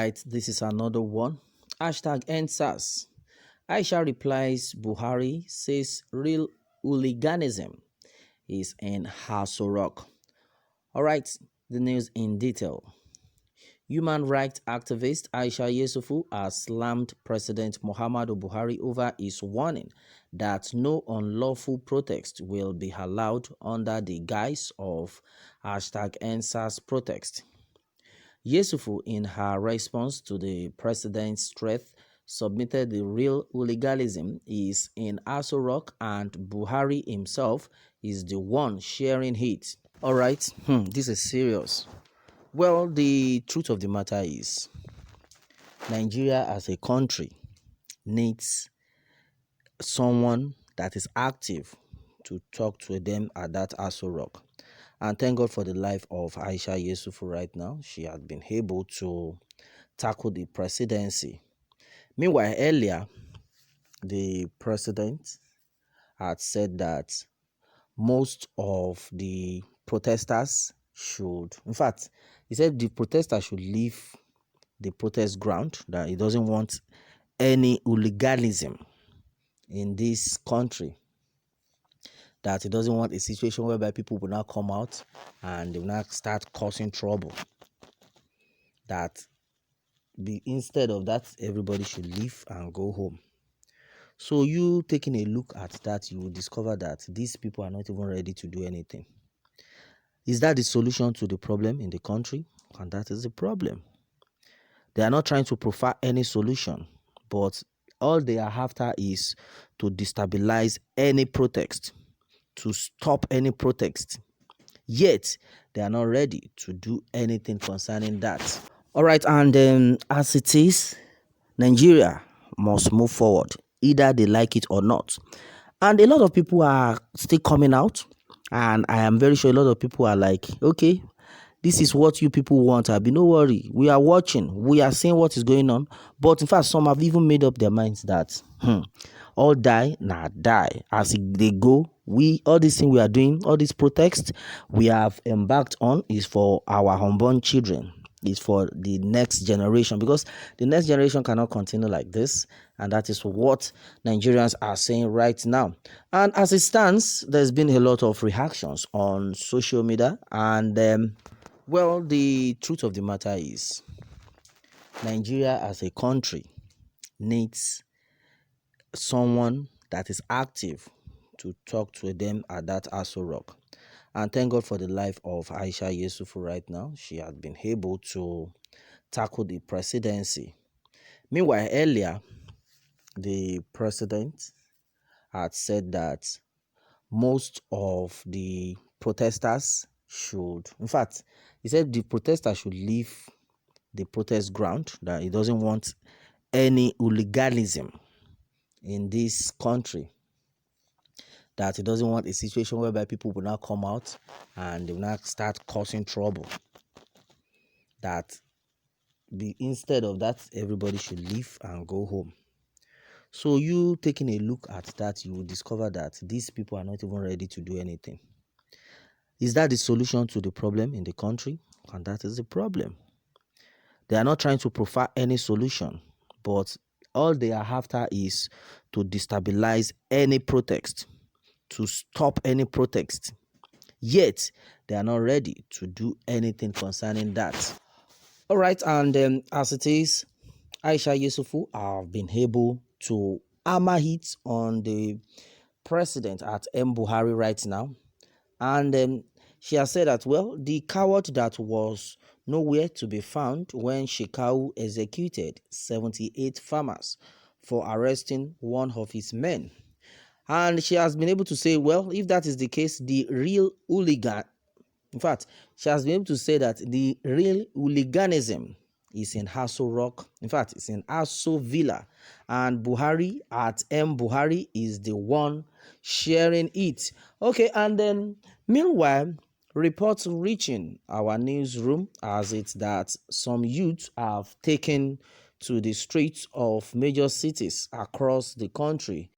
right, this is another one. Hashtag NDSARS. AISHA replies BÜHARÍ says real hooliganism is in H00LIG. All right, the news in detail. Human rights activist AISHA has slammed President Muhammadu Buhari over his warning that no unlawful protest will be allowed under the guise of hashtag NDSARS protest. Yusufu, in her response to the president's threat, submitted the real hooliganism is in ASO and Buhari himself is the one sharing it. All right, this is serious. Well, the truth of the matter is Nigeria as a country needs someone that is active to talk to them at that ASO. And thank God for the life of Aisha right now. She had been able to tackle the presidency. Meanwhile, earlier, the president had said that most of the protesters should, in fact, he said the protesters should leave the protest ground, that he doesn't want any hooliganism in this country, that he doesn't want a situation whereby people will now come out and they will now start causing trouble. That instead of that, everybody should leave and go home. So you taking a look at that, you will discover that these people are not even ready to do anything. Is that the solution to the problem in the country? And that is the problem. They are not trying to provide any solution, but all they are after is to destabilize any protest, to stop any protest. Yet, they are not ready to do anything concerning that. All right, and as it is, Nigeria must move forward, either they like it or not. And a lot of people are still coming out, and I am very sure a lot of people are like, okay, this is what you people want, Abi. No worry, we are watching, we are seeing what is going on. But in fact, some have even made up their minds that all die, nah die. As they go, all this thing we are doing, all this protest we have embarked on is for our unborn children. Is for the next generation, because the next generation cannot continue like this, and that is what Nigerians are saying right now. And as it stands, there's been a lot of reactions on social media, and well, the truth of the matter is Nigeria as a country needs someone that is active to talk to them at that ASO. And thank God for the life of Aisha right now. She had been able to tackle the presidency. Meanwhile, earlier, the president had said that most of the protesters should, in fact, he said the protesters should leave the protest ground, that he doesn't want any hooliganism in this country, that he doesn't want a situation whereby people will now come out and they will now start causing trouble. That instead of that, everybody should leave and go home. So you taking a look at that, you will discover that these people are not even ready to do anything. Is that the solution to the problem in the country? And that is the problem. They are not trying to provide any solution, but all they are after is to destabilize any protest, to stop any protest. Yet, they are not ready to do anything concerning that. All right, and as it is, Aisha have been able to hammer hit on the president at Buhari right now. And she has said that, well, the coward that was nowhere to be found when Shekau executed 78 farmers for arresting one of his men. And she has been able to say, well, if that is the case, the real hooligan, in fact, she has been able to say that the real hooliganism is in H00LIG. In fact, it's in ASO Villa. And Buhari at Buhari is the one sharing it. Okay, and then meanwhile, reports reaching our newsroom as it's that some youths have taken to the streets of major cities across the country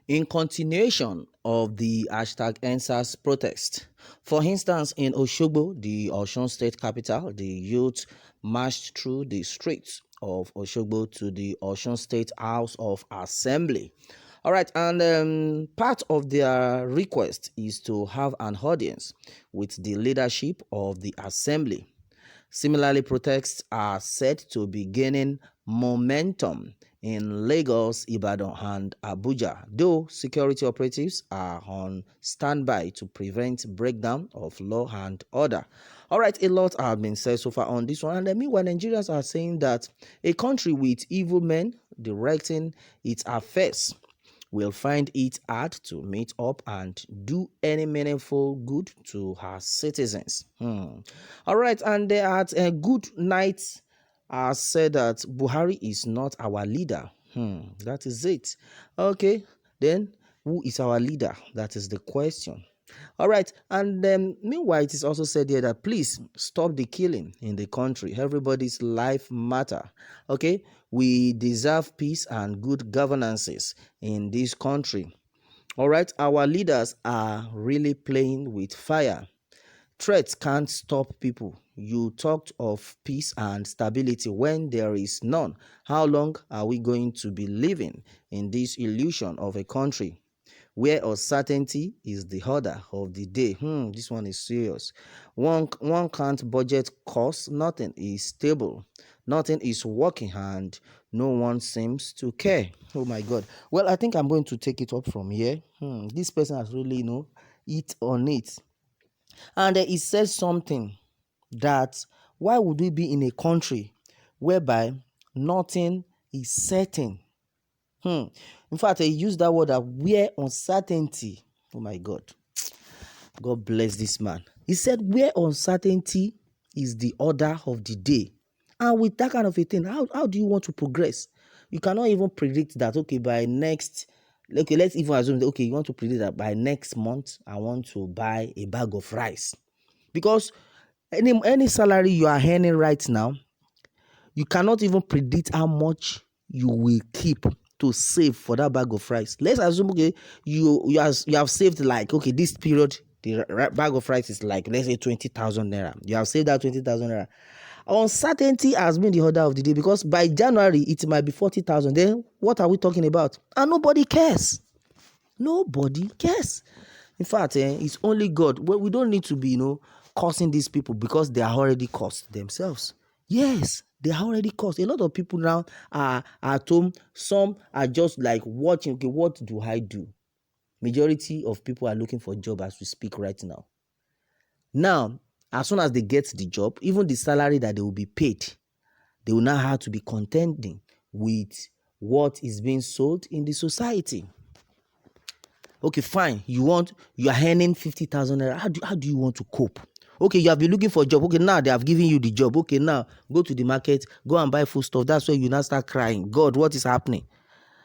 in continuation of the hashtag NDSARS protest. For instance, in Osogbo, the Osun state capital, the youth marched through the streets of Osogbo to the Osun State House of Assembly. All right, and part of their request is to have an audience with the leadership of the assembly. Similarly, protests are set to be gaining momentum in Lagos, Ibadan, and Abuja, though security operatives are on standby to prevent breakdown of law and order. All right, a lot have been said so far on this one, and meanwhile, Nigerians are saying that a country with evil men directing its affairs will find it hard to meet up and do any meaningful good to her citizens. All right, and there at a good night said that Buhari is not our leader. That is it. Okay, then who is our leader? That is the question. All right, and meanwhile, it is also said here that please stop the killing in the country. Everybody's life matter. Okay, we deserve peace and good governances in this country. All right, our leaders are really playing with fire. Threats can't stop people. You talked of peace and stability when there is none. How long are we going to be living in this illusion of a country where uncertainty is the order of the day? This one is serious. One can't budget costs. Nothing is stable. Nothing is working and no one seems to care. Oh my God. Well, I think I'm going to take it up from here. This person has really, it on it. And he says something that why would we be in a country whereby nothing is certain? In fact, he used that word that where uncertainty. Oh my God. God bless this man. He said, where uncertainty is the order of the day. And with that kind of a thing, how do you want to progress? You cannot even predict that, okay, let's even assume that, okay, you want to predict that by next month, I want to buy a bag of rice. Because any salary you are earning right now, you cannot even predict how much you will keep to save for that bag of rice. Let's assume, okay, you have saved like, okay, this period, the bag of rice is like, let's say 20,000 naira. You have saved that 20,000 naira. Uncertainty has been the order of the day because by January, it might be 40,000. Then what are we talking about? And nobody cares. Nobody cares. In fact, it's only God. Well, we don't need to be, cursing these people because they are already cursed themselves. Yes, they are already cursed. A lot of people now are at home. Some are just like watching, okay, what do I do? Majority of people are looking for a job as we speak right now. Now, as soon as they get the job, even the salary that they will be paid, they will now have to be contending with what is being sold in the society. Okay, fine. You are earning 50,000 naira. How do you want to cope? Okay, you have been looking for a job. Okay, now they have given you the job. Okay, now go to the market, go and buy food stuff. That's where you now start crying. God, what is happening?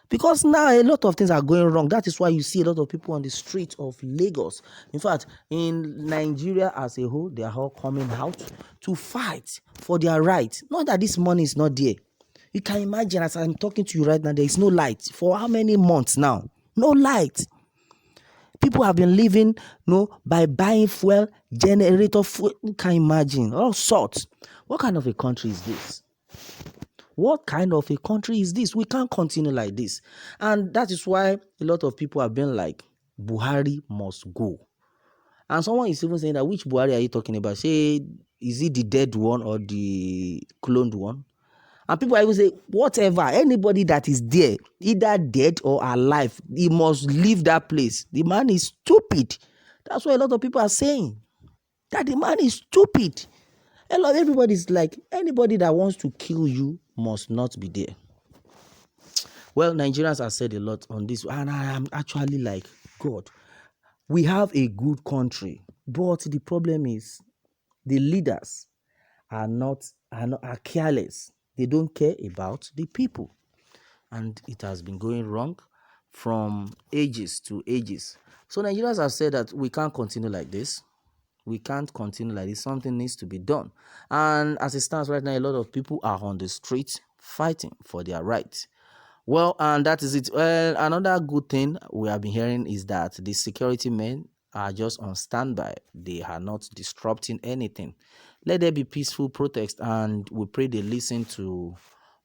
Because now a lot of things are going wrong. That is why you see a lot of people on the streets of Lagos. In fact, in Nigeria as a whole, they are all coming out to fight for their rights. Not that this money is not there. You can imagine, as I'm talking to you right now, there is no light. For how many months now? No light. People have been living, by buying fuel, generator fuel. You can imagine all sorts. What kind of a country is this? What kind of a country is this? We can't continue like this. And that is why a lot of people have been like, Buhari must go. And someone is even saying that, which Buhari are you talking about? Say, is it the dead one or the cloned one? And people are even say, whatever, anybody that is there, either dead or alive, he must leave that place. The man is stupid. That's what a lot of people are saying. That the man is stupid. Everybody's like, anybody that wants to kill you must not be there. Well, Nigerians have said a lot on this, and I am actually like, God, we have a good country, but the problem is the leaders are careless. They don't care about the people. And it has been going wrong from ages to ages. So Nigerians have said that we can't continue like this. We can't continue like this. Something needs to be done. And as it stands right now, a lot of people are on the streets fighting for their rights. Well, and that is it. Well, another good thing we have been hearing is that the security men are just on standby. They are not disrupting anything. Let there be peaceful protest, and we pray they listen to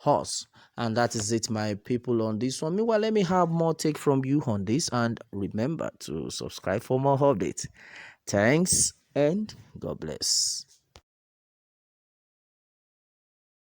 us. And that is it, my people, on this one. Meanwhile, let me have more take from you on this, and remember to subscribe for more updates. Thanks, and God bless.